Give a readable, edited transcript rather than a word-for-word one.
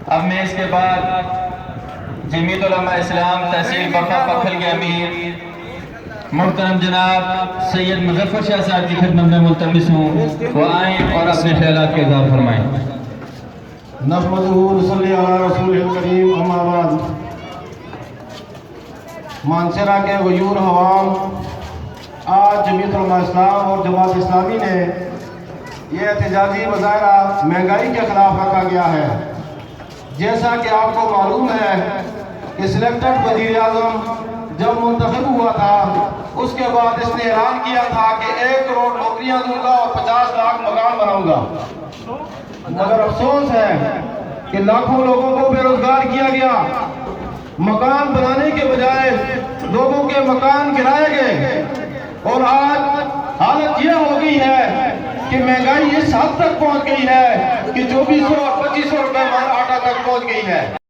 اب میں اس کے بعد جمعیت علماء اسلام تحصیل بفا پکھل کے امیر محترم جناب سید مظفر شاہ صاحب کی خدمت میں ملتمس ہوں، وہ آئیں اور اپنے خیالات کا اظہار فرمائیں۔ نحمدہ ونصلی علی رسول الکریم، اما بعد۔ مانسرہ کے غیور عوام، آج جمعیت علماء اسلام اور جماعت اسلامی نے یہ احتجاجی مظاہرہ مہنگائی کے خلاف رکھا گیا ہے۔ جیسا کہ آپ کو معلوم ہے کہ سلیکٹڈ وزیر اعظم جب منتخب ہوا تھا، اس کے بعد اس نے اعلان کیا تھا کہ 1 کروڑ نوکریاں دوں گا اور 50 لاکھ مکان بناؤں گا، مگر افسوس ہے کہ لاکھوں لوگوں کو بے روزگار کیا گیا۔ مکان بنانے کے بجائے لوگوں کے مکان گرائے گئے، اور آج حالت یہ ہو گئی ہے کہ مہنگائی اس حد تک پہنچ گئی ہے کہ 2400 اور 2500 روپے آٹا تک پہنچ گئی ہے۔